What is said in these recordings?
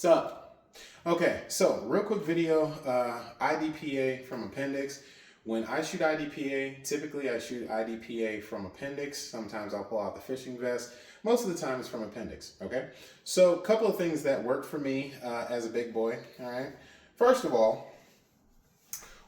What's up? Okay, so real quick video, IDPA from Appendix. When I shoot IDPA, typically I shoot IDPA from Appendix. Sometimes I'll pull out the fishing vest. Most of the time it's from Appendix, okay? So a couple of things that work for me as a big boy, all right? First of all,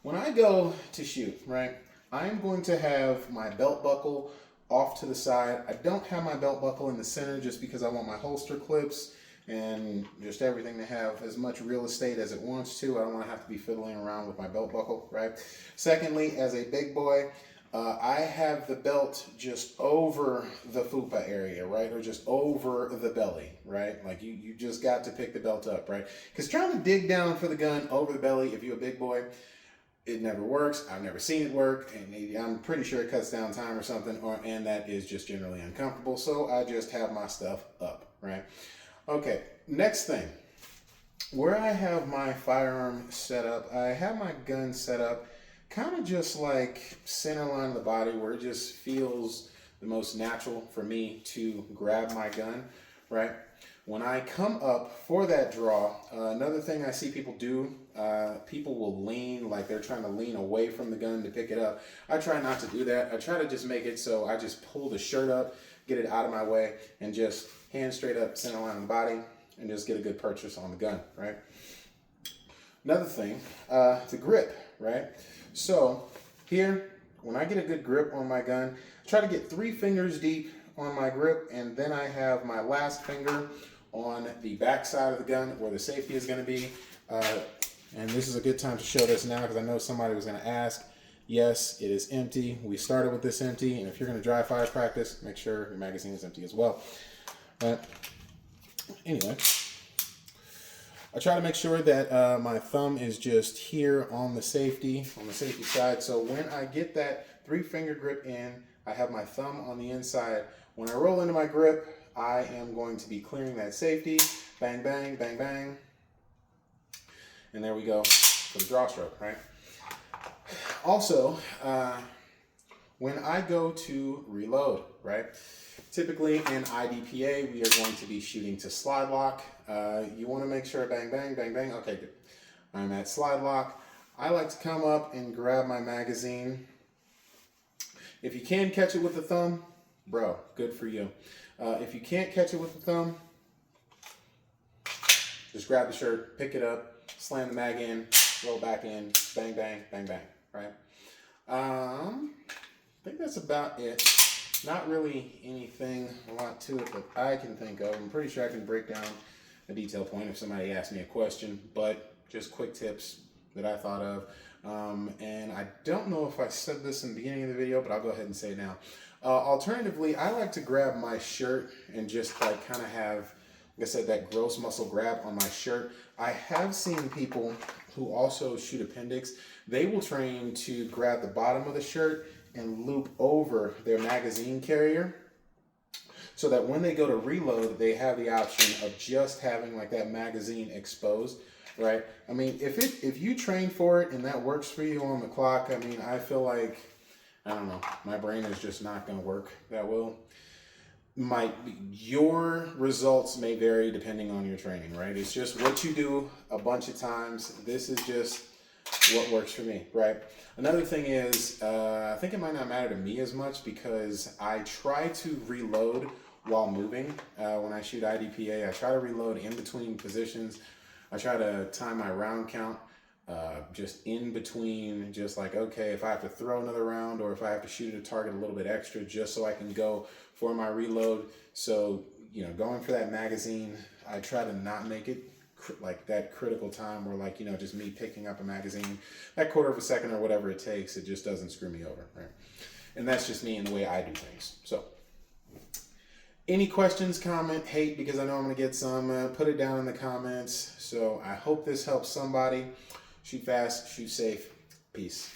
when I go to shoot, right, I'm going to have my belt buckle off to the side. I don't have my belt buckle in the center just because I want my holster clips and just everything to have as much real estate as it wants to. I don't want to have to be fiddling around with my belt buckle, right? Secondly, as a big boy, I have the belt just over the fupa area, right? Or just over the belly, right? Like you just got to pick the belt up, right? Because trying to dig down for the gun over the belly, if you're a big boy, it never works. I've never seen it work, and I'm pretty sure it cuts down time or something, and that is just generally uncomfortable. So I just have my stuff up, right? Okay, next thing, where I have my firearm set up, I have my gun set up kind of just like center line of the body where it just feels the most natural for me to grab my gun, right? When I come up for that draw, another thing I see people do, people will lean like they're trying to lean away from the gun to pick it up. I try not to do that. I try to just make it so I just pull the shirt up, get it out of my way, and just hand straight up center line of the body and just get a good purchase on the gun, right? Another thing, the grip, right? So here, when I get a good grip on my gun, I try to get 3 fingers deep on my grip, and then I have my last finger on the back side of the gun where the safety is going to be. And this is a good time to show this now because I know somebody was going to ask. Yes, it is empty. We started with this empty, and if you're going to dry fire practice, make sure your magazine is empty as well. But anyway, I try to make sure that my thumb is just here on the safety side. So when I get that 3-finger grip in, I have my thumb on the inside. When I roll into my grip, I am going to be clearing that safety. Bang, bang, bang, bang. And there we go for the draw stroke, right? Also, when I go to reload, right? Typically in IDPA, we are going to be shooting to slide lock. You want to make sure, bang, bang, bang, bang. Okay, good. I'm at slide lock. I like to come up and grab my magazine. If you can catch it with the thumb, bro, good for you. If you can't catch it with the thumb, just grab the shirt, pick it up, slam the mag in, roll back in, bang, bang, bang, bang, right? I think that's about it. Not really anything a lot to it that I can think of. I'm pretty sure I can break down a detail point if somebody asks me a question, but just quick tips that I thought of. And I don't know if I said this in the beginning of the video, but I'll go ahead and say it now. Alternatively, I like to grab my shirt and just like kind of have, like I said, that gross muscle grab on my shirt. I have seen people who also shoot Appendix. They will train to grab the bottom of the shirt and loop over their magazine carrier so that when they go to reload, they have the option of just having like that magazine exposed, right? I mean, if you train for it and that works for you on the clock, I mean, I feel like, I don't know, my brain is just not going to work that well. Your results may vary depending on your training, right? It's just what you do a bunch of times. This is just what works for me, right? Another thing is, I think it might not matter to me as much because I try to reload while moving. When I shoot IDPA, I try to reload in between positions. I try to time my round count just in between, just like, okay, if I have to throw another round or if I have to shoot at a target a little bit extra just so I can go for my reload. So, you know, going for that magazine, I try to not make it like that critical time where, like, you know, just me picking up a magazine, that quarter of a second or whatever it takes, it just doesn't screw me over, right? And that's just me and the way I do things. So any questions, comment, hate, because I know I'm going to get some, put it down in the comments. So I hope this helps somebody. Shoot fast, shoot safe. Peace.